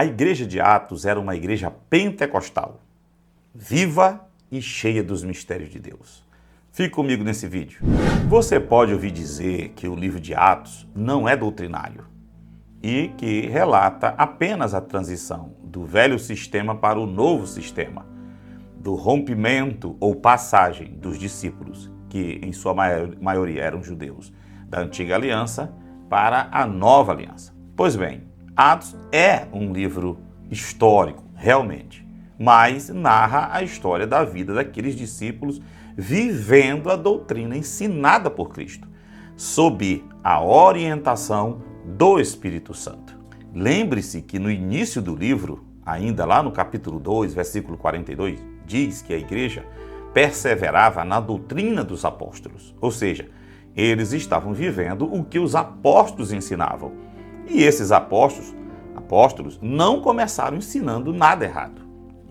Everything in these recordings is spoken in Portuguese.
A igreja de Atos era uma igreja pentecostal, viva e cheia dos mistérios de Deus. Fique comigo nesse vídeo. Você pode ouvir dizer que o livro de Atos não é doutrinário e que relata apenas a transição do velho sistema para o novo sistema, do rompimento ou passagem dos discípulos, que em sua maioria eram judeus, da antiga aliança para a nova aliança. Pois bem, Atos é um livro histórico, realmente, mas narra a história da vida daqueles discípulos vivendo a doutrina ensinada por Cristo, sob a orientação do Espírito Santo. Lembre-se que no início do livro, ainda lá no capítulo 2, versículo 42, diz que a igreja perseverava na doutrina dos apóstolos, ou seja, eles estavam vivendo o que os apóstolos ensinavam. E esses apóstolos não começaram ensinando nada errado.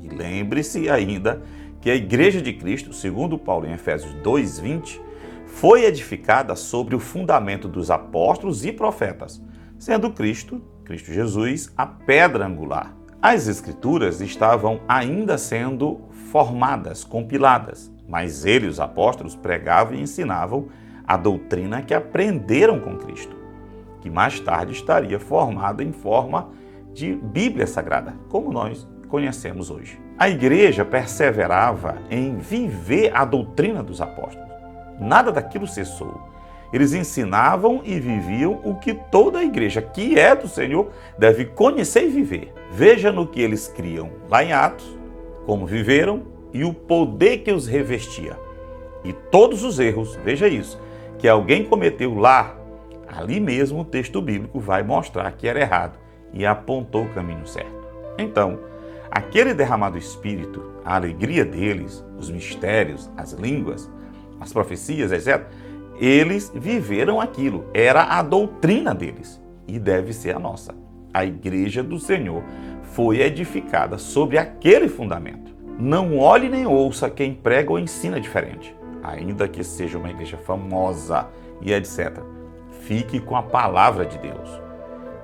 E lembre-se ainda que a igreja de Cristo, segundo Paulo em Efésios 2:20, foi edificada sobre o fundamento dos apóstolos e profetas, sendo Cristo Jesus, a pedra angular. As escrituras estavam ainda sendo formadas, compiladas, mas eles, os apóstolos, pregavam e ensinavam a doutrina que aprenderam com Cristo, que mais tarde estaria formada em forma de Bíblia Sagrada, como nós conhecemos hoje. A igreja perseverava em viver a doutrina dos apóstolos. Nada daquilo cessou. Eles ensinavam e viviam o que toda a igreja que é do Senhor deve conhecer e viver. Veja no que eles criam lá em Atos, como viveram e o poder que os revestia. E todos os erros, veja isso, que alguém cometeu lá, ali mesmo o texto bíblico vai mostrar que era errado e apontou o caminho certo. Então, aquele derramado Espírito, a alegria deles, os mistérios, as línguas, as profecias, etc., eles viveram aquilo, era a doutrina deles e deve ser a nossa. A igreja do Senhor foi edificada sobre aquele fundamento. Não olhe nem ouça quem prega ou ensina diferente, ainda que seja uma igreja famosa e etc. Fique com a palavra de Deus.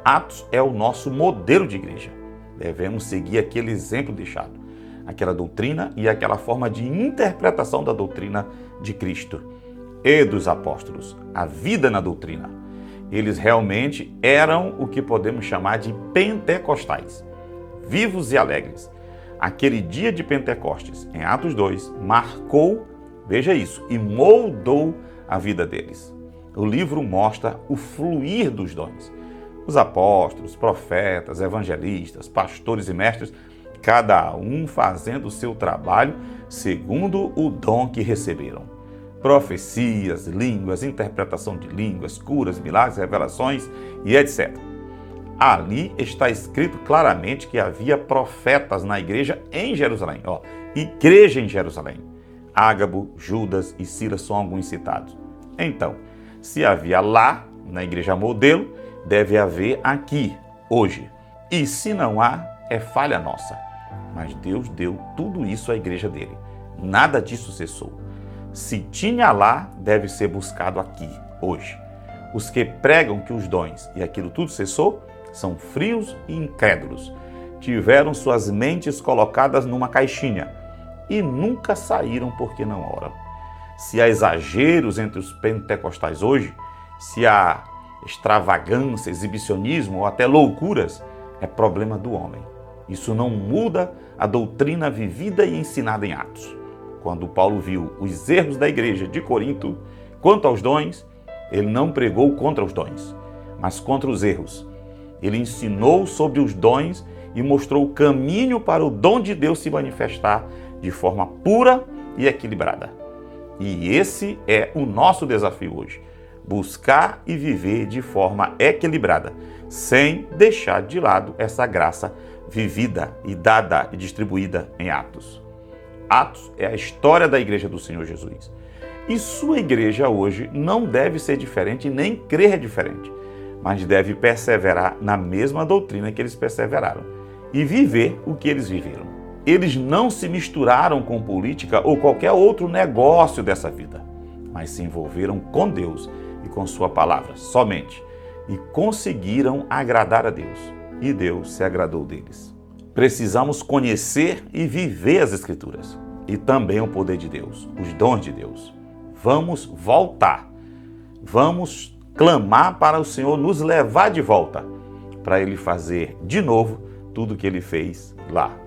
Atos é o nosso modelo de igreja. Devemos seguir aquele exemplo deixado, aquela doutrina e aquela forma de interpretação da doutrina de Cristo e dos apóstolos, a vida na doutrina. Eles realmente eram o que podemos chamar de pentecostais, vivos e alegres. Aquele dia de Pentecostes, em Atos 2, marcou, veja isso, e moldou a vida deles. O livro mostra o fluir dos dons. Os apóstolos, profetas, evangelistas, pastores e mestres, cada um fazendo o seu trabalho segundo o dom que receberam. Profecias, línguas, interpretação de línguas, curas, milagres, revelações e etc. Ali está escrito claramente que havia profetas na igreja em Jerusalém. Igreja em Jerusalém. Ágabo, Judas e Silas são alguns citados. Então, se havia lá, na igreja modelo, deve haver aqui, hoje. E se não há, é falha nossa. Mas Deus deu tudo isso à igreja dele. Nada disso cessou. Se tinha lá, deve ser buscado aqui, hoje. Os que pregam que os dons e aquilo tudo cessou, são frios e incrédulos. Tiveram suas mentes colocadas numa caixinha e nunca saíram porque não oram. Se há exageros entre os pentecostais hoje, se há extravagância, exibicionismo ou até loucuras, é problema do homem. Isso não muda a doutrina vivida e ensinada em Atos. Quando Paulo viu os erros da igreja de Corinto quanto aos dons, ele não pregou contra os dons, mas contra os erros. Ele ensinou sobre os dons e mostrou o caminho para o dom de Deus se manifestar de forma pura e equilibrada. E esse é o nosso desafio hoje. Buscar e viver de forma equilibrada, sem deixar de lado essa graça vivida e dada e distribuída em Atos. Atos é a história da igreja do Senhor Jesus. E sua igreja hoje não deve ser diferente nem crer diferente, mas deve perseverar na mesma doutrina que eles perseveraram e viver o que eles viveram. Eles não se misturaram com política ou qualquer outro negócio dessa vida, mas se envolveram com Deus e com sua palavra somente, e conseguiram agradar a Deus. e Deus se agradou deles. Precisamos conhecer e viver as Escrituras e também o poder de Deus, os dons de Deus. Vamos voltar, vamos clamar para o Senhor nos levar de volta, para Ele fazer de novo tudo o que Ele fez lá.